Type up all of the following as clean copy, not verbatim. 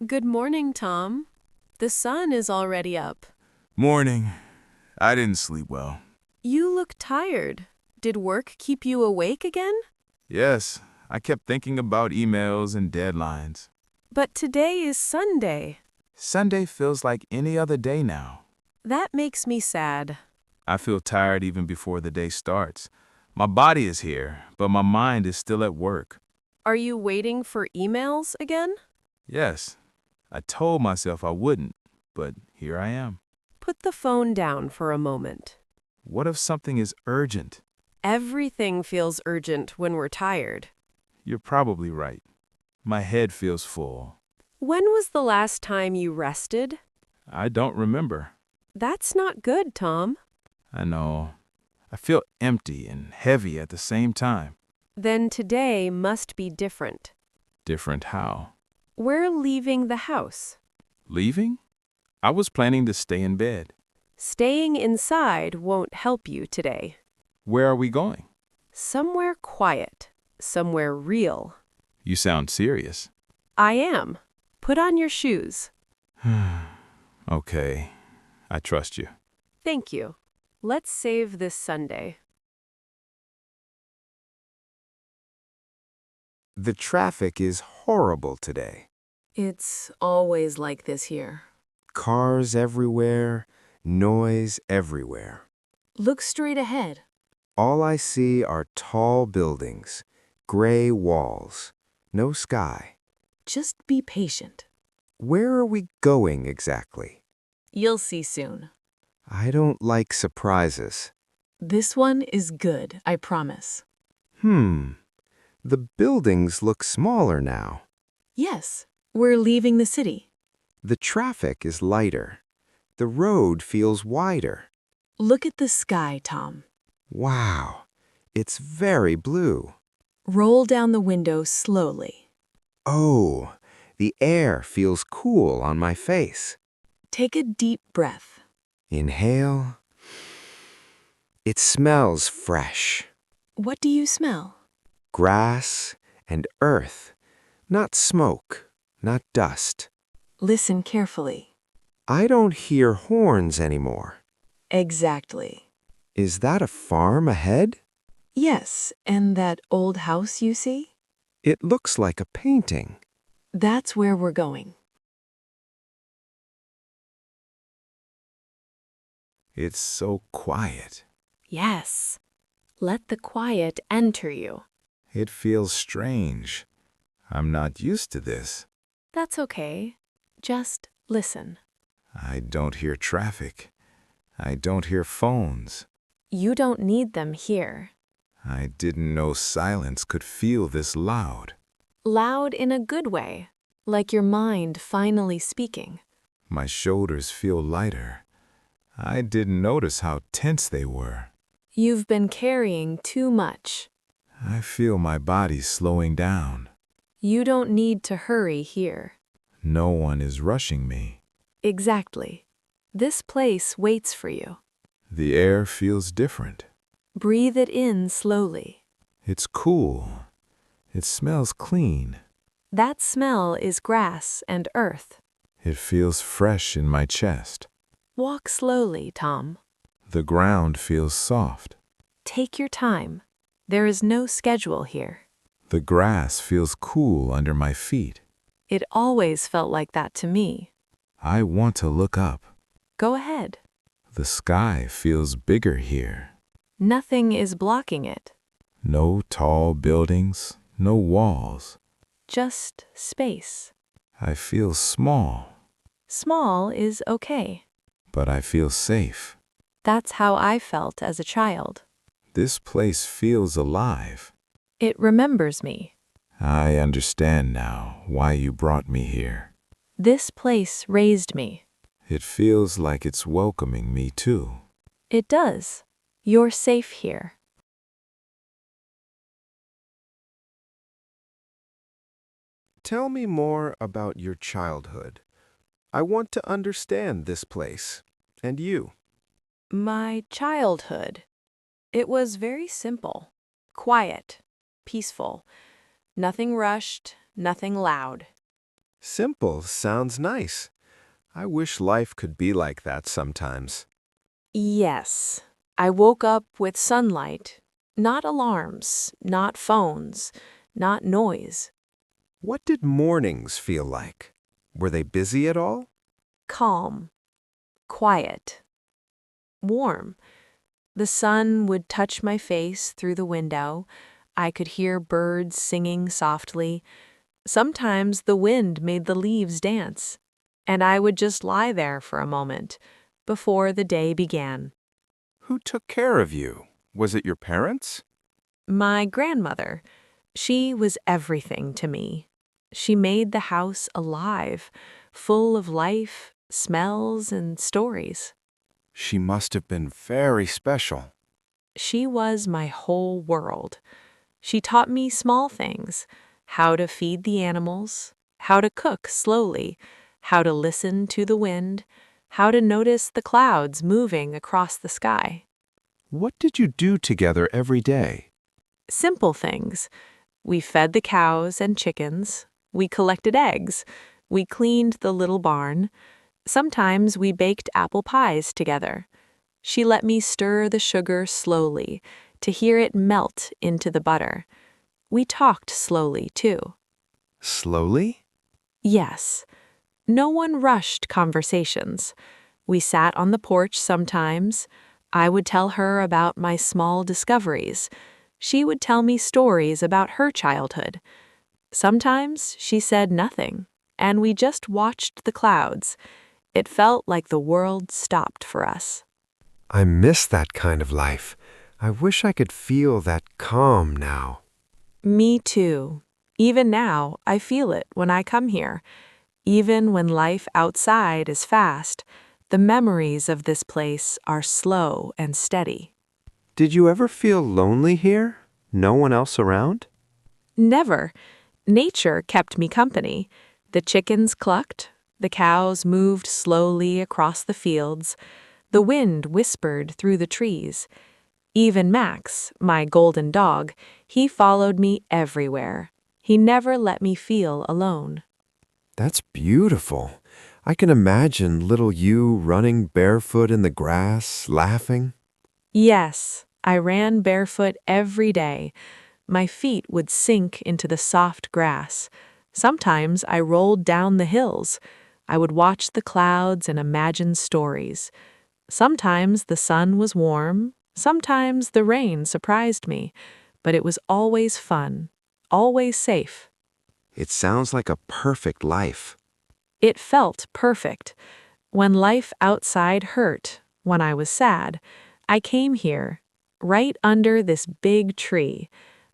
Good morning, Tom. The sun is already up. Morning. I didn't sleep well. You look tired. Did work keep you awake again? Yes, I kept thinking about emails and deadlines. But today is Sunday. Sunday feels like any other day now. That makes me sad. I feel tired even before the day starts. My body is here, but my mind is still at work. Are you waiting for emails again? Yes, I told myself I wouldn't, but here I am. Put the phone down for a moment. What if something is urgent? Everything feels urgent when we're tired. You're probably right. My head feels full. When was the last time you rested? I don't remember. That's not good, Tom. I know. I feel empty and heavy at the same time. Then today must be different. Different how? We're leaving the house. Leaving? I was planning to stay in bed. Staying inside won't help you today. Where are we going? Somewhere quiet. Somewhere real. You sound serious. I am. Put on your shoes. Okay, I trust you. Thank you. Let's save this Sunday. The traffic is horrible today. It's always like this here. Cars everywhere, noise everywhere. Look straight ahead. All I see are tall buildings, gray walls, no sky. Just be patient. Where are we going exactly? You'll see soon. I don't like surprises. This one is good, I promise. The buildings look smaller now. Yes, we're leaving the city. The traffic is lighter. The road feels wider. Look at the sky, Tom. Wow, it's very blue. Roll down the window slowly. Oh, the air feels cool on my face. Take a deep breath. Inhale. It smells fresh. What do you smell? Grass and earth. Not smoke, not dust. Listen carefully. I don't hear horns anymore. Exactly. Is that a farm ahead? Yes, and that old house you see? It looks like a painting. That's where we're going. It's so quiet. Yes. Let the quiet enter you. It feels strange. I'm not used to this. That's okay. Just listen. I don't hear traffic. I don't hear phones. You don't need them here. I didn't know silence could feel this loud. Loud in a good way, like your mind finally speaking. My shoulders feel lighter. I didn't notice how tense they were. You've been carrying too much. I feel my body slowing down. You don't need to hurry here. No one is rushing me. Exactly. This place waits for you. The air feels different. Breathe it in slowly. It's cool. It smells clean. That smell is grass and earth. It feels fresh in my chest. Walk slowly, Tom. The ground feels soft. Take your time. There is no schedule here. The grass feels cool under my feet. It always felt like that to me. I want to look up. Go ahead. The sky feels bigger here. Nothing is blocking it. No tall buildings, no walls. Just space. I feel small, Small is okay. but I feel safe. That's how I felt as a child. This place feels alive. It remembers me. I understand now why you brought me here. This place raised me. It feels like it's welcoming me too. It does. You're safe here. Tell me more about your childhood. I want to understand this place and you. My childhood. It was very simple, quiet, peaceful. Nothing rushed, nothing loud. Simple sounds nice. I wish life could be like that sometimes. Yes, I woke up with sunlight, not alarms, not phones, not noise. What did mornings feel like? Were they busy at all? Calm, quiet, warm. The sun would touch my face through the window. I could hear birds singing softly. Sometimes the wind made the leaves dance, and I would just lie there for a moment before the day began. Who took care of you? Was it your parents? My grandmother, she was everything to me. She made the house alive, full of life, smells, and stories. She must have been very special. She was my whole world. She taught me small things, how to feed the animals, how to cook slowly, how to listen to the wind, how to notice the clouds moving across the sky. What did you do together every day? Simple things. We fed the cows and chickens. We collected eggs. We cleaned the little barn. Sometimes we baked apple pies together. She let me stir the sugar slowly to hear it melt into the butter. We talked slowly, too. Slowly? Yes, no one rushed conversations. We sat on the porch sometimes. I would tell her about my small discoveries. She would tell me stories about her childhood. Sometimes she said nothing, and we just watched the clouds. It felt like the world stopped for us. I miss that kind of life. I wish I could feel that calm now. Me too. Even now, I feel it when I come here. Even when life outside is fast, the memories of this place are slow and steady. Did you ever feel lonely here? No one else around? Never. Nature kept me company. The chickens clucked, the cows moved slowly across the fields, the wind whispered through the trees. Even Max, my golden dog, he followed me everywhere. He never let me feel alone. That's beautiful. I can imagine little you running barefoot in the grass, laughing. Yes, I ran barefoot every day. My feet would sink into the soft grass. Sometimes I rolled down the hills. I would watch the clouds and imagine stories. Sometimes the sun was warm. Sometimes the rain surprised me. But it was always fun, always safe. It sounds like a perfect life. It felt perfect. When life outside hurt, when I was sad, I came here, right under this big tree.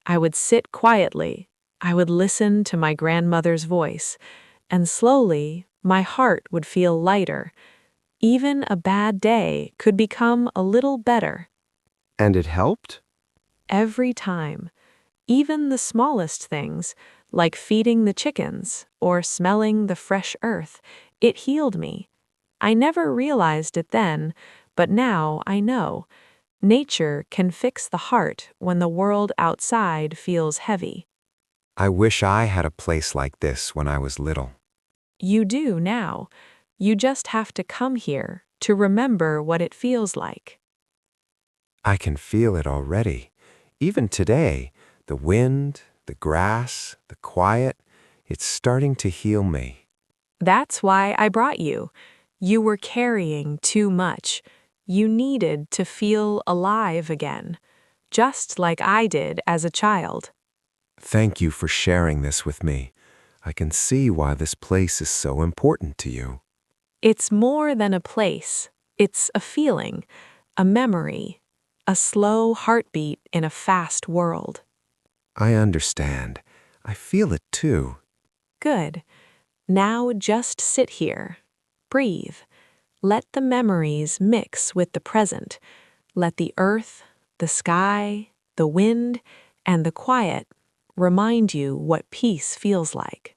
I would sit quietly. I would listen to my grandmother's voice, and slowly my heart would feel lighter. Even a bad day could become a little better. And it helped? Every time. Even the smallest things, like feeding the chickens or smelling the fresh earth, it healed me. I never realized it then, but now I know. Nature can fix the heart when the world outside feels heavy. I wish I had a place like this when I was little. You do now. You just have to come here to remember what it feels like. I can feel it already. Even today, the wind, the grass, the quiet, it's starting to heal me. That's why I brought you. You were carrying too much. You needed to feel alive again, just like I did as a child. Thank you for sharing this with me. I can see why this place is so important to you. It's more than a place. It's a feeling, a memory, a slow heartbeat in a fast world. I understand. I feel it too. Good. Now just sit here. Breathe. Let the memories mix with the present. Let the earth, the sky, the wind, and the quiet remind you what peace feels like.